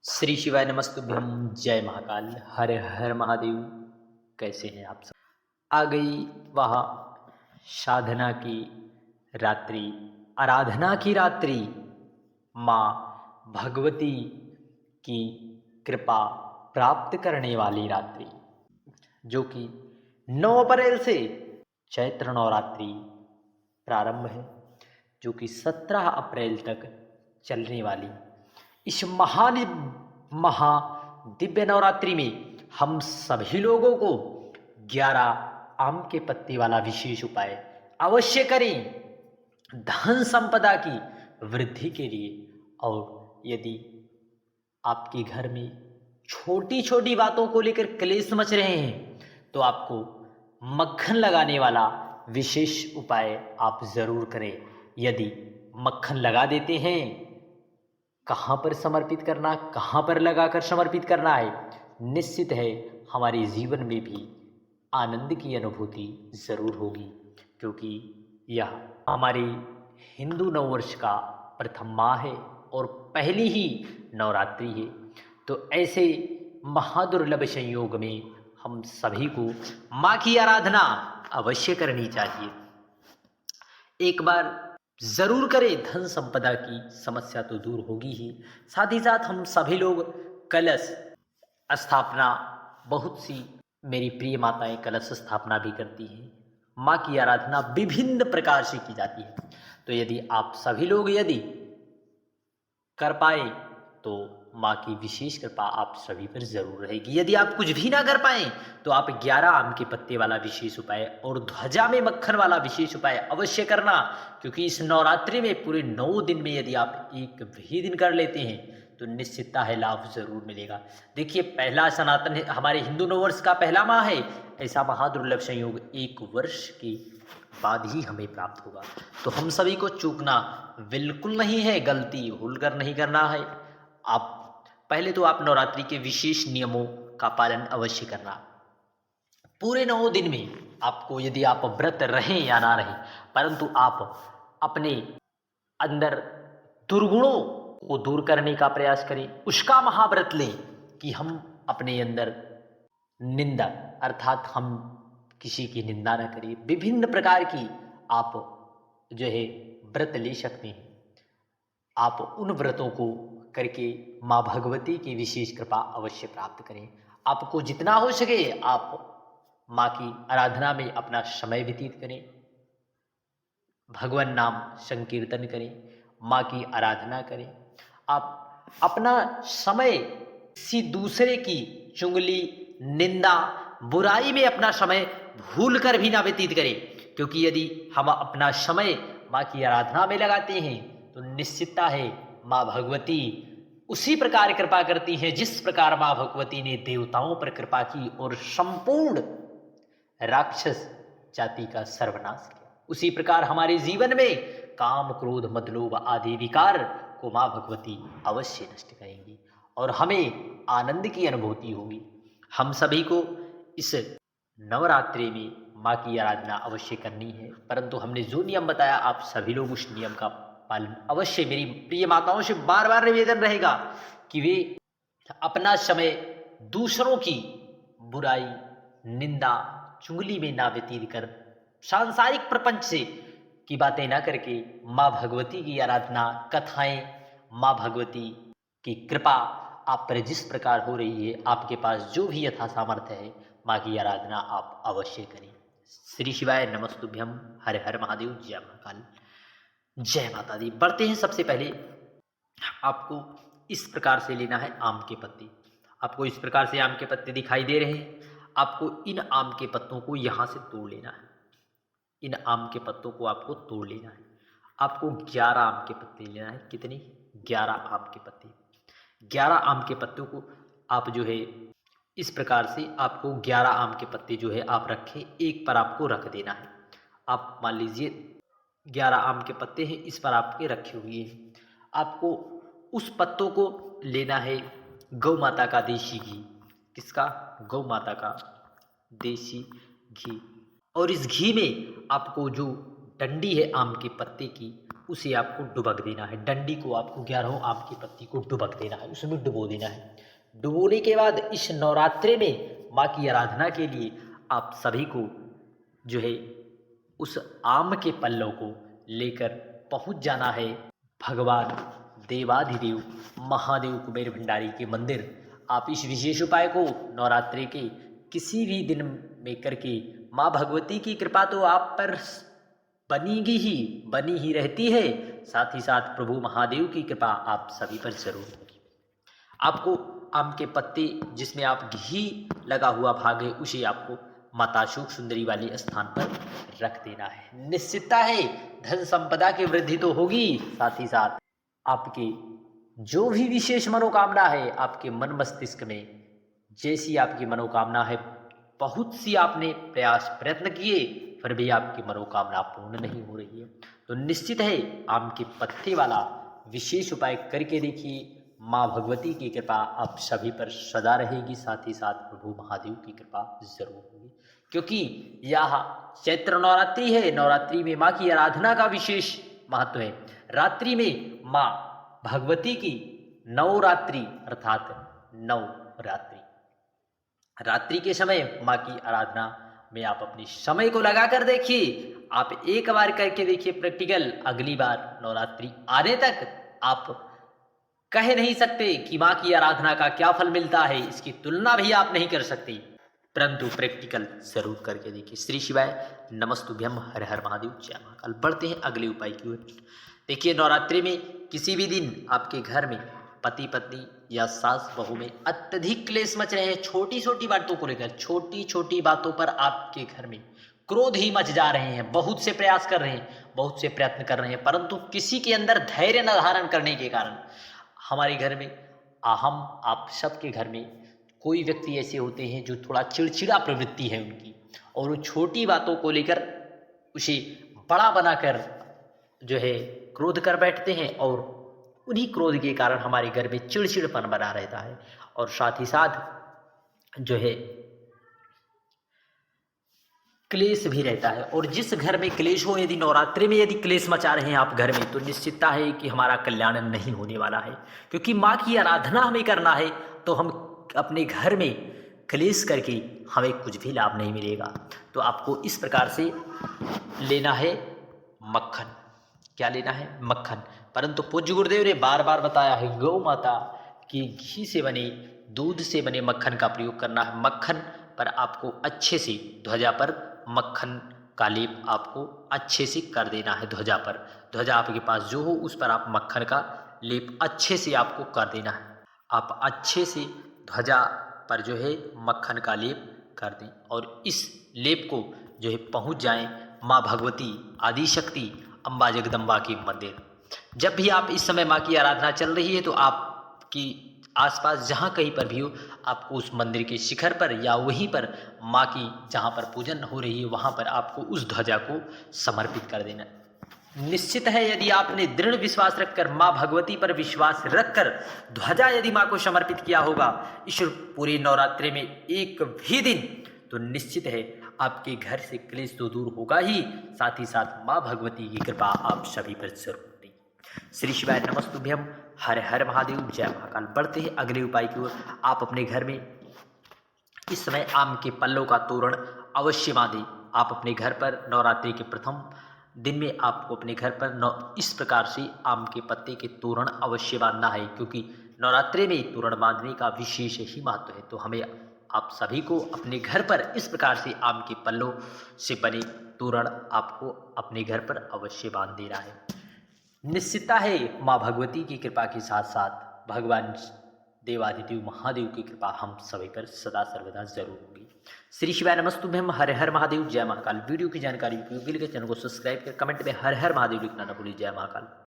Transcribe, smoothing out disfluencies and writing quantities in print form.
श्री शिवाय नमस्तुभ्यम। जय महाकाल। हर हर महादेव। कैसे हैं आप सब? आ गई वह साधना की रात्रि, आराधना की रात्रि, माँ भगवती की कृपा प्राप्त करने वाली रात्रि, जो कि 9 अप्रैल से चैत्र नवरात्रि प्रारंभ है, जो कि 17 अप्रैल तक चलने वाली इस महा दिव्य नवरात्रि में हम सभी लोगों को 11 आम के पत्ते वाला विशेष उपाय अवश्य करें धन संपदा की वृद्धि के लिए। और यदि आपके घर में छोटी छोटी बातों को लेकर क्लेश मच रहे हैं तो आपको मक्खन लगाने वाला विशेष उपाय आप जरूर करें। यदि मक्खन लगा देते हैं, कहाँ पर समर्पित करना, कहाँ पर लगाकर समर्पित करना है, निश्चित है हमारे जीवन में भी आनंद की अनुभूति ज़रूर होगी, क्योंकि यह हमारे हिंदू नववर्ष का प्रथम माह है और पहली ही नवरात्रि है। तो ऐसे महादुर्लभ संयोग में हम सभी को माँ की आराधना अवश्य करनी चाहिए। एक बार जरूर करें, धन संपदा की समस्या तो दूर होगी ही, साथ ही साथ हम सभी लोग कलश स्थापना, बहुत सी मेरी प्रिय माताएं कलश स्थापना भी करती हैं। माँ की आराधना विभिन्न प्रकार से की जाती है। तो यदि आप सभी लोग यदि कर पाए तो माँ की विशेष कृपा आप सभी पर जरूर रहेगी। यदि आप कुछ भी ना कर पाए तो आप 11 आम के पत्ते वाला विशेष उपाय और ध्वजा में मक्खन वाला विशेष उपाय अवश्य करना, क्योंकि इस नवरात्रि में पूरे 9 दिन में यदि आप एक भी दिन कर लेते हैं तो निश्चितता है लाभ जरूर मिलेगा। देखिए, पहला सनातन है, हमारे हिंदू नववर्ष का पहला माह है, ऐसा महादुर्लभ संयोग 1 वर्ष की बाद ही हमें प्राप्त होगा। तो हम सभी को चूकना बिल्कुल नहीं है, गलती भूलकर नहीं करना है। आप पहले तो आप नवरात्रि के विशेष नियमों का पालन अवश्य करना। पूरे 9 दिन में आपको, यदि आप व्रत रहें या ना रहें, परंतु आप अपने अंदर दुर्गुणों को दूर करने का प्रयास करें, उसका महाव्रत लें कि हम अपने अंदर निंदा, अर्थात हम किसी की निंदा न करें। विभिन्न प्रकार की आप जो है व्रत ले सकते हैं। आप उन व्रतों को करके माँ भगवती की विशेष कृपा अवश्य प्राप्त करें। आपको जितना हो सके आप माँ की आराधना में अपना समय व्यतीत करें, भगवान नाम संकीर्तन करें, माँ की आराधना करें। आप अपना समय किसी दूसरे की चुगली, निंदा, बुराई में अपना समय भूल कर भी ना व्यतीत करें, क्योंकि यदि हम अपना समय माँ की आराधना में लगाते हैं तो निश्चितता है माँ भगवती उसी प्रकार कृपा करती हैं जिस प्रकार माँ भगवती ने देवताओं पर कृपा की और संपूर्ण राक्षस जाति का सर्वनाश किया। उसी प्रकार हमारे जीवन में काम, क्रोध, मद, लोभ आदि विकार को माँ भगवती अवश्य नष्ट करेंगी और हमें आनंद की अनुभूति होगी। हम सभी को इस नवरात्रि में माँ की आराधना अवश्य करनी है, परंतु हमने जो नियम बताया आप सभी लोग उस नियम का पालन अवश्य। मेरी प्रिय माताओं से बार बार निवेदन रहेगा कि वे अपना समय दूसरों की बुराई, निंदा, चुगली में ना व्यतीत कर, सांसारिक प्रपंच से की बातें ना करके माँ भगवती की आराधना, कथाएं, माँ भगवती की कृपा आप पर जिस प्रकार हो रही है, आपके पास जो भी यथा सामर्थ्य है, माँ की आराधना आप अवश्य करें। श्री शिवाय नमस्तुभ्यम। हर हर महादेव। जय महाकाल। जय माता दी। बढ़ते हैं। सबसे पहले आपको इस प्रकार से लेना है आम के पत्ते। आपको इस प्रकार से आम के पत्ते दिखाई दे रहे हैं। आपको इन आम के पत्तों को यहाँ से तोड़ लेना है। इन आम के पत्तों को आपको तोड़ लेना है। आपको 11 आम के पत्ते लेना है। कितने? 11 आम के पत्ते। 11 आम के पत्तों को आप जो है इस प्रकार से, आपको 11 आम के पत्ते जो है आप रखें, एक पर आपको रख देना है। आप मान लीजिए 11 आम के पत्ते हैं, इस पर आपके रखे हुए हैं। आपको उस पत्तों को लेना है गौ माता का देसी घी। किसका? गौ माता का देसी घी। और इस घी में आपको जो डंडी है आम के पत्ते की, उसे आपको डुबक देना है। डंडी को आपको 11 आम की पत्ती को डुबक देना है, उसमें डुबो देना है। डुबोने के बाद इस नवरात्रे में माँ की आराधना के लिए आप सभी को जो है उस आम के पल्लों को लेकर पहुँच जाना है भगवान देवाधिदेव महादेव कुबेर भंडारी के मंदिर। आप इस विशेष उपाय को नवरात्रि के किसी भी दिन में करके माँ भगवती की कृपा तो आप पर बनी ही रहती है, साथ ही साथ प्रभु महादेव की कृपा आप सभी पर जरूर होगी। आपको आम के पत्ते जिसमें आप घी लगा हुआ भाग है उसे आपको माता अशोक सुंदरी वाले स्थान पर रख देना है। निश्चितता है धन संपदा की वृद्धि तो होगी, साथ ही साथ आपके जो भी विशेष मनोकामना है आपके मन मस्तिष्क में, जैसी आपकी मनोकामना है, बहुत सी आपने प्रयत्न किए फिर भी आपकी मनोकामना पूर्ण नहीं हो रही है, तो निश्चित है आम के पत्ते वाला विशेष उपाय करके देखिए। माँ भगवती की कृपा आप सभी पर सदा रहेगी, साथ ही साथ प्रभु महादेव की कृपा जरूर होगी, क्योंकि यह चैत्र नवरात्रि है। नवरात्रि में माँ की आराधना का विशेष महत्व है। रात्रि में माँ भगवती की नवरात्रि अर्थात नवरात्रि रात्रि के समय माँ की आराधना में आप अपने समय को लगा कर देखिए। आप एक बार करके देखिए प्रैक्टिकल, अगली बार नवरात्रि आने तक आप कह नहीं सकते कि माँ की आराधना का क्या फल मिलता है, इसकी तुलना भी आप नहीं कर सकते, परंतु प्रैक्टिकल जरूर करके देखिए। श्री शिवाय नमस्तुभ्यम, हर हर महादेव, जय महाकाल। बढ़ते हैं अगले उपाय की ओर। देखिए नवरात्रि में किसी भी दिन आपके घर में पति पत्नी या सास बहू में अत्यधिक क्लेश मच रहे हैं, छोटी छोटी बातों को लेकर, छोटी छोटी बातों पर आपके घर में क्रोध ही मच जा रहे हैं। बहुत से प्रयास कर रहे हैं, बहुत से प्रयत्न कर रहे हैं, परंतु किसी के अंदर धैर्य न धारण करने के कारण हमारे घर में, हम आप सबके घर में कोई व्यक्ति ऐसे होते हैं जो थोड़ा चिड़चिड़ा प्रवृत्ति है उनकी, और वो छोटी बातों को लेकर उसे बड़ा बनाकर जो है क्रोध कर बैठते हैं, और उन्हीं क्रोध के कारण हमारे घर में चिड़चिड़पन बना रहता है, और साथ ही साथ जो है क्लेश भी रहता है। और जिस घर में क्लेश हो, यदि नवरात्रि में यदि क्लेश मचा रहे हैं आप घर में, तो निश्चितता है कि हमारा कल्याण नहीं होने वाला है, क्योंकि माँ की आराधना हमें करना है, तो हम अपने घर में क्लेश करके हमें कुछ भी लाभ नहीं मिलेगा। तो आपको इस प्रकार से लेना है मक्खन। क्या लेना है? मक्खन। परंतु पूज्य गुरुदेव ने बार बार बताया है गौ माता की घी से बने, दूध से बने मक्खन का प्रयोग करना है। मक्खन पर आपको अच्छे से ध्वजा पर मक्खन का लेप आपको अच्छे से कर देना है। ध्वजा पर, ध्वजा आपके पास जो हो उस पर आप मक्खन का लेप अच्छे से आपको कर देना है। आप अच्छे से ध्वजा पर जो है मक्खन का लेप कर दें, और इस लेप को जो है पहुंच जाएं माँ भगवती आदिशक्ति अम्बा जगदम्बा के मंदिर। जब भी आप इस समय माँ की आराधना चल रही है तो आपकी आसपास जहाँ कहीं पर भी हो, आपको उस मंदिर के शिखर पर या वहीं पर माँ की जहाँ पर पूजन हो रही है वहाँ पर आपको उस ध्वजा को समर्पित कर देना। निश्चित है यदि आपने दृढ़ विश्वास रखकर, माँ भगवती पर विश्वास रखकर ध्वजा यदि माँ को समर्पित किया होगा इस पूरे नवरात्रि में एक भी दिन, तो निश्चित है आपके घर से क्लेश तो दूर होगा ही, साथ ही साथ माँ भगवती की कृपा आप सभी पर जरूर होगी। श्री शिवाय नमस्तुभ्यम, हर हर महादेव, जय महाकाल। बढ़ते हैं अगले उपाय की ओर। आप अपने घर में इस समय आम के पल्लों का तोरण अवश्य बांधें। आप अपने घर पर नवरात्रि के प्रथम दिन में आपको अपने घर पर इस प्रकार से आम के पत्ते के तोरण अवश्य बांधना है, क्योंकि नवरात्रि में तोरण बांधने का विशेष ही महत्व है। तो हमें आप सभी को अपने घर पर इस प्रकार से आम के पल्लों से बने तोरण आपको अपने घर पर अवश्य बांध देना है। निश्चितता है माँ भगवती की कृपा के साथ साथ भगवान देवादिदेव महादेव की कृपा हम सभी पर सदा सर्वदा जरूर होगी। श्री शिवाय नमस्तुभ्यम, हर हर महादेव, जय महाकाल। वीडियो की जानकारी उपयोगी लगे चैनल को सब्सक्राइब कर कमेंट में हर हर महादेव लिखना न भूलिए। जय महाकाल।